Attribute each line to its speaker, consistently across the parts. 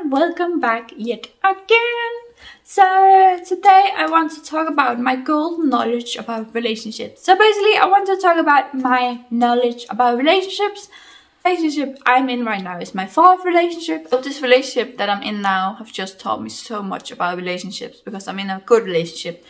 Speaker 1: and welcome back yet again. So today I want to talk about my golden knowledge about relationships. So basically I want to talk about my knowledge about relationships. The relationship I'm in right now is my fourth relationship. So this relationship that I'm in now have just taught me so much about relationships because I'm in a good relationship.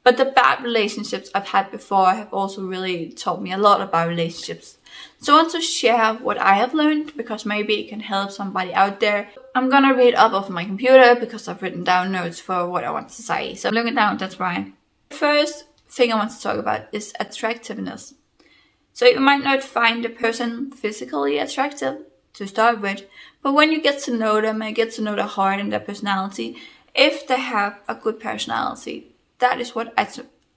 Speaker 1: But the bad relationships I've had before have also really taught me a lot about relationships. So I want to share what I have learned because maybe it can help somebody out there. I'm gonna read up off my computer because I've written down notes for what I want to say. So I'm looking down, that's why. The first thing I want to talk about is attractiveness. So you might not find a person physically attractive to start with, but when you get to know them and get to know their heart and their personality, if they have a good personality, that is what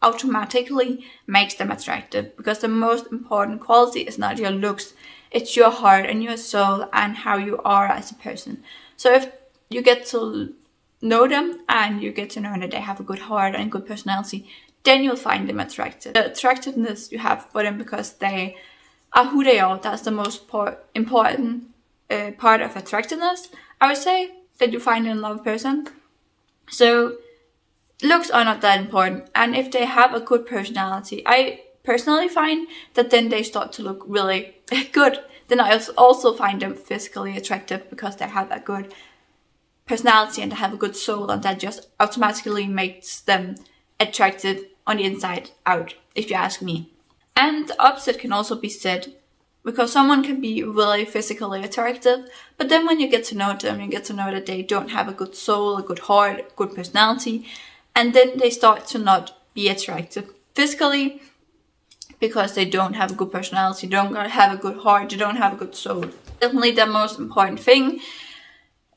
Speaker 1: automatically makes them attractive, because the most important quality is not your looks, it's your heart and your soul and how you are as a person. So if you get to know them and you get to know that they have a good heart and good personality, then you'll find them attractive. The attractiveness you have for them because they are who they are, that's the most important part of attractiveness. I would say that you find in a love person. So looks are not that important, and if they have a good personality, I personally find that then they start to look really good. Then I also find them physically attractive because they have a good personality and they have a good soul, and that just automatically makes them attractive on the inside out, if you ask me. And the opposite can also be said, because someone can be really physically attractive, but then when you get to know them, you get to know that they don't have a good soul, a good heart, a good personality, and then they start to not be attractive physically because they don't have a good personality, they don't have a good heart, they don't have a good soul. Definitely the most important thing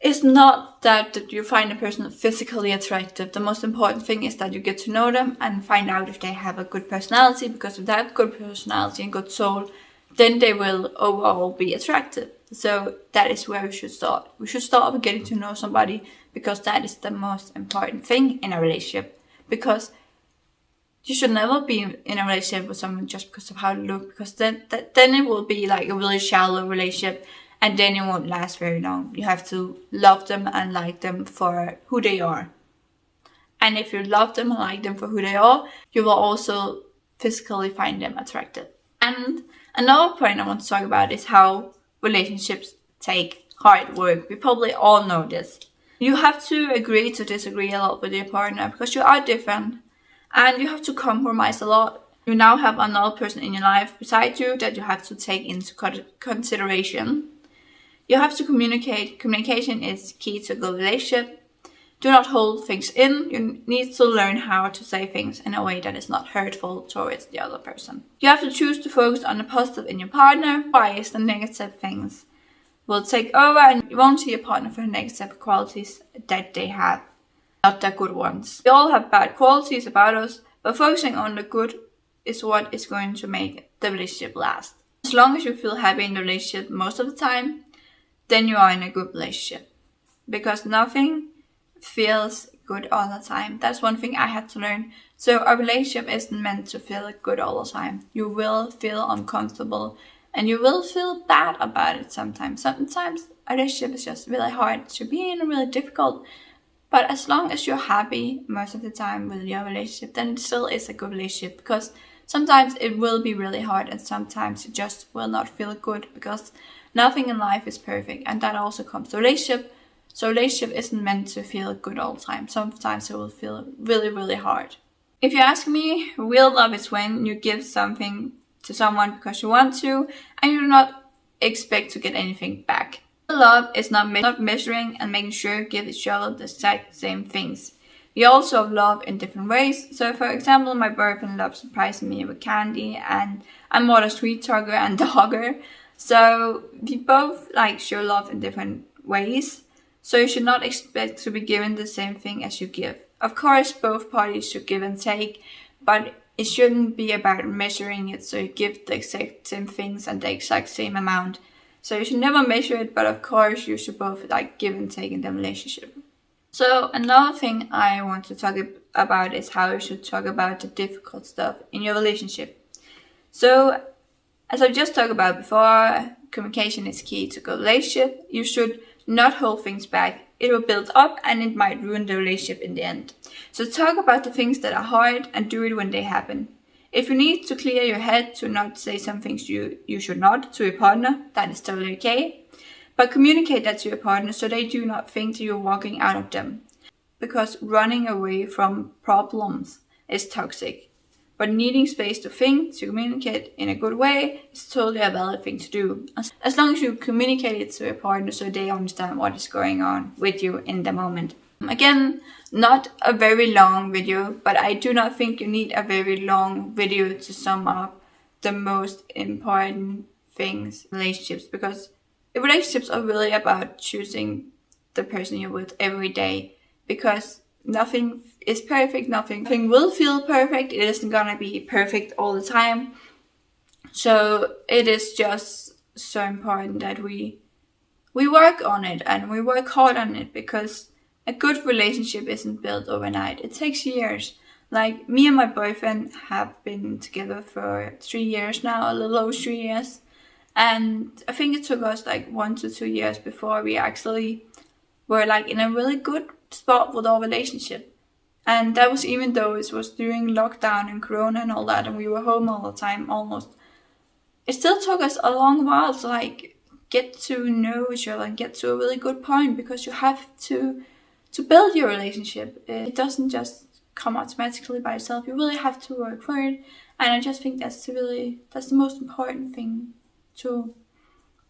Speaker 1: is not that you find a person physically attractive. The most important thing is that you get to know them and find out if they have a good personality, because if they have good personality and good soul, then they will overall be attractive. So that is where we should start. We should start with getting to know somebody, because that is the most important thing in a relationship. Because you should never be in a relationship with someone just because of how they look, because then it will be like a really shallow relationship, and then it won't last very long. You have to love them and like them for who they are. And if you love them and like them for who they are, you will also physically find them attractive. And another point I want to talk about is how relationships take hard work. We probably all know this. You have to agree to disagree a lot with your partner because you are different, and you have to compromise a lot. You now have another person in your life beside you that you have to take into consideration. You have to communicate. Communication is key to a good relationship. Do not hold things in. You need to learn how to say things in a way that is not hurtful towards the other person. You have to choose to focus on the positive in your partner, bias the negative things will take over, and you won't see your partner for the negative qualities that they have, not the good ones. We all have bad qualities about us, but focusing on the good is what is going to make the relationship last. As long as you feel happy in the relationship most of the time, then you are in a good relationship, because nothing feels good all the time. That's one thing I had to learn. So a relationship isn't meant to feel good all the time. You will feel uncomfortable and you will feel bad about it sometimes. Sometimes a relationship is just really hard to be in and really difficult. But as long as you're happy most of the time with your relationship, then it still is a good relationship, because sometimes it will be really hard and sometimes it just will not feel good, because nothing in life is perfect, and that also comes to relationship. So relationship isn't meant to feel good all the time. Sometimes it will feel really, really hard. If you ask me, real love is when you give something to someone because you want to, and you do not expect to get anything back. Love is not measuring and making sure you give each other the exact same things. We also love in different ways. So for example, my boyfriend loves surprising me with candy, and I'm more a sweet talker and dogger. So we both like show love in different ways. So you should not expect to be given the same thing as you give. Of course, both parties should give and take, but it shouldn't be about measuring it so you give the exact same things and the exact same amount. So you should never measure it, but of course you should both like give and take in the relationship. So another thing I want to talk about is how you should talk about the difficult stuff in your relationship. So as I just talked about before, communication is key to a good relationship. You should not hold things back. it will build up and it might ruin the relationship in the end. So talk about the things that are hard and do it when they happen. If you need to clear your head to not say some things you should not to your partner, that is totally okay. But communicate that to your partner so they do not think that you're walking out of them. Because running away from problems is toxic. But needing space to think, to communicate in a good way is totally a valid thing to do. As long as you communicate it to your partner so they understand what is going on with you in the moment. Again, not a very long video, but I do not think you need a very long video to sum up the most important things in relationships, because relationships are really about choosing the person you're with every day, because nothing is perfect, nothing will feel perfect, it isn't gonna be perfect all the time. So it is just so important that we work on it and we work hard on it, because a good relationship isn't built overnight. It takes years. Like, me and my boyfriend have been together for 3 years now, a little over 3 years. And I think it took us like 1 to 2 years before we actually were like in a really good spot with our relationship. And that was even though it was during lockdown and Corona and all that, and we were home all the time almost. It still took us a long while to like get to know each other and get to a really good point, because you have to build your relationship. It doesn't just come automatically by itself. You really have to work for it. And I just think that's the most important thing to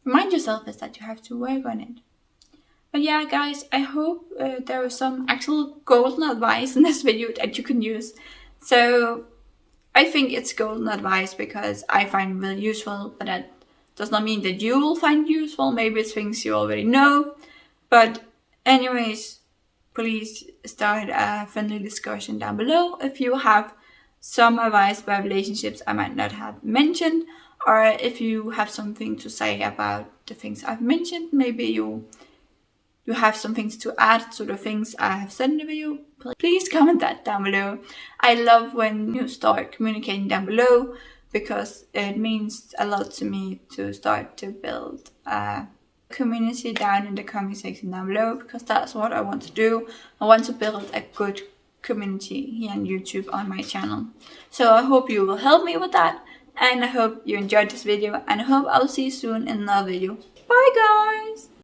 Speaker 1: remind yourself, is that you have to work on it. But yeah, guys, I hope there was some actual golden advice in this video that you can use. So I think it's golden advice because I find it really useful, but that does not mean that you will find it useful. Maybe it's things you already know. But anyways, please start a friendly discussion down below if you have some advice about relationships I might not have mentioned, or if you have something to say about the things I've mentioned. Maybe you have some things to add to the things I have said in the video. Please comment that down below. I love when you start communicating down below, because it means a lot to me to start to build a community down in the comment section down below, because that's what I want to do. I want to build a good community here on YouTube on my channel. So I hope you will help me with that, and I hope you enjoyed this video, and I hope I'll see you soon in another video. Bye guys!